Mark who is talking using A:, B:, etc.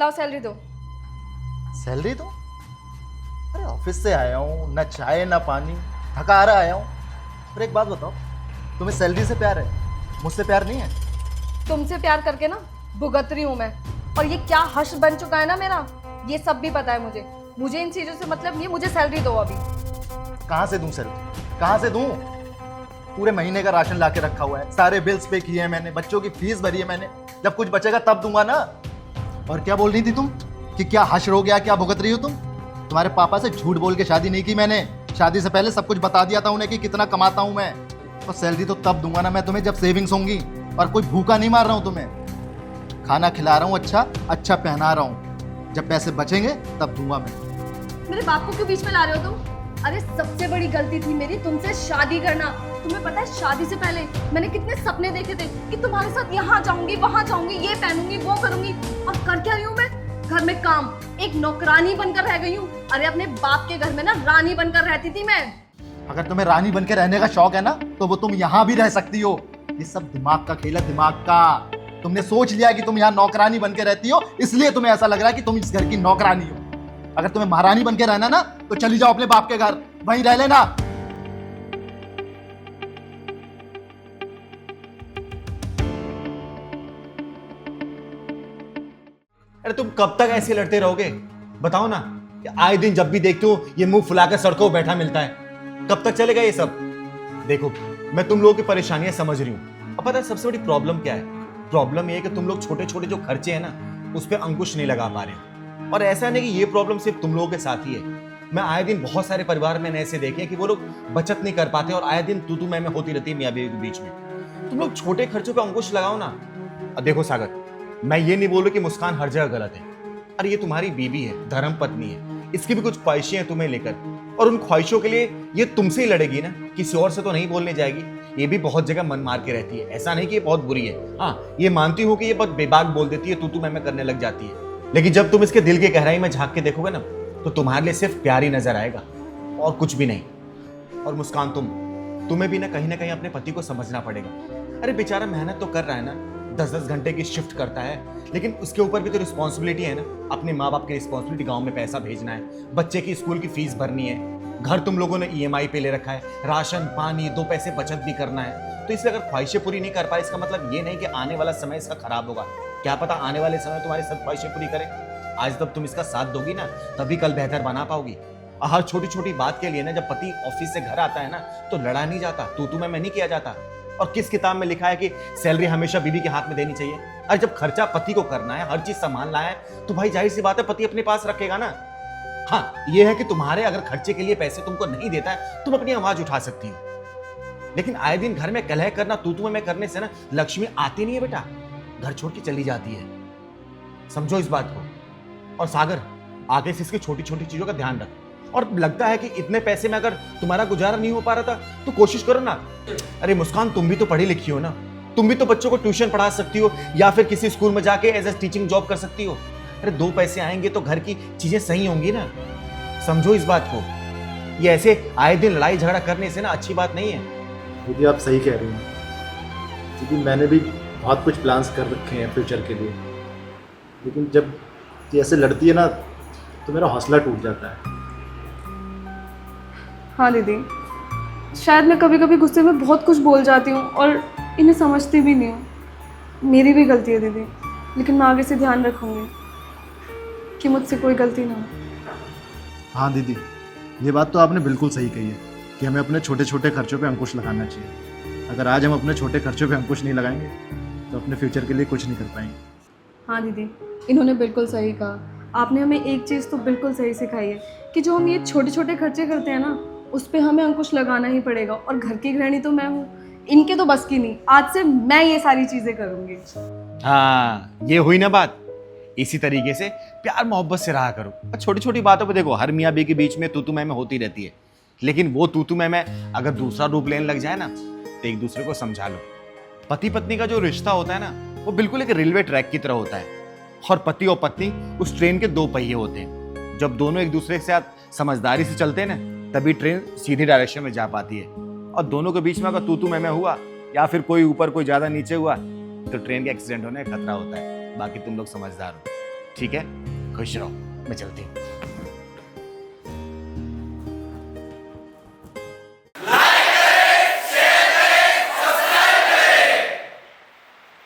A: लाओ सैलरी दो।
B: सैलरी दो? अरे ऑफिस से आया हूँ, ना चाय ना पानी, थका आ रहा आया हूँ। पर एक बात बताओ, तुम्हें सैलरी से प्यार है, मुझसे प्यार नहीं है?
A: तुमसे प्यार करके ना भुगत रही हूँ मैं। और ये क्या हश्र बन चुका है ना मेरा, ये सब भी पता है मुझे। मुझे इन चीजों से मतलब नहीं है, मुझे सैलरी दो अभी।
B: कहाँ से दूं सैलरी, कहाँ से दूं? पूरे महीने का राशन ला के रखा हुआ है, सारे बिल्स पे किए हैं मैंने, बच्चों की फीस भरी है मैंने। जब कुछ बचेगा तब दूंगा ना। और क्या बोल रही थी तुम कि क्या हश्र हो गया, क्या भुगत रही हो तुम? तुम्हारे पापा से झूठ बोल के शादी नहीं की मैंने। शादी से पहले सब कुछ बता दिया था उन्हें कि कितना कमाता हूं मैं। और सैलरी तो तब दूंगा ना मैं तुम्हें जब सेविंग्स होंगी। और कोई भूखा नहीं मार रहा हूं तुम्हें, खाना खिला रहा हूं, अच्छा अच्छा पहना रहा हूं। जब पैसे बचेंगे तब दूंगा मैं।
A: मेरे बाप को क्यों बीच में ला रहे हो तुम? अरे सबसे बड़ी गलती थी मेरी तुमसे शादी करना। तुम्हें पता है शादी से पहले मैंने कितने सपने देखे थे कि तुम्हारे साथ यहाँ जाऊंगी, वहां जाऊंगी, ये पहनूंगी, वो करूंगी। और कर क्या रही हूँ मैं? घर में काम, एक नौकरानी बनकर रह गई हूँ। अरे अपने बाप के घर में ना रानी बनकर रहती थी मैं।
B: अगर तुम्हें रानी बन के रहने का शौक है ना, तो वो तुम यहाँ भी रह सकती हो। ये सब दिमाग का खेल है, दिमाग का। तुमने सोच लिया कि तुम यहाँ नौकरानी बन के रहती हो, इसलिए तुम्हें ऐसा लग रहा है कि तुम इस घर की नौकरानी हो। अगर तुम्हें महारानी बन के रहना ना, तो चली जाओ अपने बाप के घर, वहीं रह लेना।
C: अरे तुम कब तक ऐसे लड़ते रहोगे? बताओ ना। कि आए दिन जब भी देखते हो ये मुंह फुलाकर सड़कों पर बैठा मिलता है। कब तक चलेगा ये सब? देखो, मैं तुम लोगों की परेशानियां समझ रही हूं। अब पता है सबसे बड़ी प्रॉब्लम क्या है? प्रॉब्लम ये है कि तुम लोग छोटे छोटे जो खर्चे हैं ना, उस पर अंकुश नहीं लगा पा रहे। और ऐसा नहीं कि ये प्रॉब्लम सिर्फ तुम लोगों के साथ ही है। मैं आए दिन बहुत सारे परिवार मैंने ऐसे देखे हैं कि वो लोग बचत नहीं कर पाते और आए दिन तू मैं होती रहती है मियां बीवी के बीच में। तुम लोग छोटे खर्चों पे अंकुश लगाओ ना। अब देखो सागर, मैं ये नहीं बोल रहा कि मुस्कान हर जगह गलत है। अरे ये तुम्हारी बीवी है, धर्म पत्नी है, इसकी भी कुछ ख्वाहिशें हैं तुम्हें लेकर। और उन ख्वाहिशों के लिए ये तुमसे ही लड़ेगी ना, किसी और से तो नहीं बोलने जाएगी। ये भी बहुत जगह मन मार के रहती है, ऐसा नहीं कि ये बहुत बुरी है। हाँ, ये मानती हूँ कि ये बहुत बेबाक बोल देती है, तू मैं करने लग जाती है। लेकिन जब तुम इसके दिल की गहराई में झांक के देखोगे ना, तो तुम्हारे लिए सिर्फ प्यार ही नजर आएगा और कुछ भी नहीं। और मुस्कान, तुम्हें भी ना कहीं अपने पति को समझना पड़ेगा। अरे बेचारा मेहनत तो कर रहा है ना, 10-10 घंटे की शिफ्ट करता है, लेकिन उसके ऊपर भी तो रिस्पॉन्सिबिलिटी है ना। अपने माँ बाप की रिस्पॉन्सिबिलिटी, गांव में पैसा भेजना है, बच्चे की स्कूल की फीस भरनी है, घर तुम लोगों ने EMI पे ले रखा है, राशन पानी 2 पैसे बचत भी करना है। तो इसलिए अगर ख्वाहिशें पूरी नहीं कर पाए, इसका मतलब ये नहीं कि आने वाला समय इसका खराब होगा। क्या पता आने वाले समय तुम्हारी सब ख्वाहिशें पूरी करे। आज जब तुम इसका साथ दोगी ना, तभी कल बेहतर बना पाओगी। हर छोटी छोटी बात के लिए ना, जब पति ऑफिस से घर आता है ना, तो लड़ा नहीं जाता, तू मैं नहीं किया जाता। और किस किताब में लिखा है कि सैलरी हमेशा बीवी के हाथ में देनी चाहिए? अरे जब खर्चा पति को करना है, हर चीज संभालना है, तो भाई जाहिर सी बात है पति अपने पास रखेगा ना। हाँ, ये है कि तुम्हारे अगर खर्चे के लिए पैसे तुमको नहीं देता है, तुम अपनी आवाज उठा सकती हो। लेकिन आए दिन घर में कलह करना, तू मैं करने से ना लक्ष्मी आती नहीं है बेटा, घर छोड़ के चली जाती है। समझो इस बात को। और सागर, आगे से इसकी छोटी छोटी चीजों का ध्यान रख। और लगता है कि इतने पैसे में अगर तुम्हारा गुजारा नहीं हो पा रहा था, तो कोशिश करो ना। अरे मुस्कान, तुम भी तो पढ़ी लिखी हो ना, तुम भी तो बच्चों को ट्यूशन पढ़ा सकती हो या फिर किसी स्कूल में जाके एज ए टीचिंग जॉब कर सकती हो। अरे 2 पैसे आएंगे तो घर की चीजें सही होंगी ना। समझो इस बात को। ये ऐसे आए दिन लड़ाई झगड़ा करने से ना अच्छी बात नहीं है।
D: दीदी आप सही कह रही हैं। दीदी मैंने भी बहुत कुछ प्लान्स कर रखे हैं फ्यूचर के लिए, लेकिन जब ये ऐसे लड़ती है ना, तो मेरा हौसला टूट जाता है।
E: हाँ दीदी, शायद मैं कभी कभी गुस्से में बहुत कुछ बोल जाती हूँ और इन्हें समझती भी नहीं हूँ। मेरी भी गलती है दीदी, लेकिन मैं आगे से ध्यान रखूँगी कि मुझसे कोई गलती ना हो।
D: हाँ दीदी, ये बात तो आपने बिल्कुल सही कही है कि हमें अपने छोटे छोटे खर्चों पे अंकुश लगाना चाहिए। अगर आज हम अपने छोटे खर्चों पे अंकुश नहीं लगाएंगे, तो अपने फ्यूचर के लिए कुछ नहीं कर पाएंगे।
E: हाँ दीदी, इन्होंने बिल्कुल सही कहा। आपने हमें एक चीज़ तो बिल्कुल सही सिखाई है कि जो हम ये छोटे छोटे खर्चे करते हैं ना, उस पर हमें अंकुश लगाना ही पड़ेगा। और घर की गृहिणी तो मैं हूँ, इनके तो बस की नहीं। आज से मैं ये सारी चीज़ें करूँगी।
C: हाँ, ये हुई ना बात। इसी तरीके से प्यार मोहब्बत से रहा करो। छोटी छोटी बातों पे देखो, हर मियाँ बीवी के बीच में तू मैं होती रहती है, लेकिन वो तू मैं अगर दूसरा रूप लेने लग जाए ना, तो एक दूसरे को समझा लो। पति पत्नी का जो रिश्ता होता है ना, वो बिल्कुल एक रेलवे ट्रैक की तरह होता है। और पति और पत्नी उस ट्रेन के 2 पहिए होते हैं। जब दोनों एक दूसरे के साथ समझदारी से चलते हैं ना, तभी ट्रेन सीधी डायरेक्शन में जा पाती है। और दोनों के बीच में अगर तू मैं हुआ, या फिर कोई ऊपर कोई ज्यादा नीचे हुआ, तो ट्रेन के एक्सीडेंट होने का खतरा होता है। बाकी तुम लोग समझदार हो। ठीक है, खुश रहो, मैं चलती हूँ।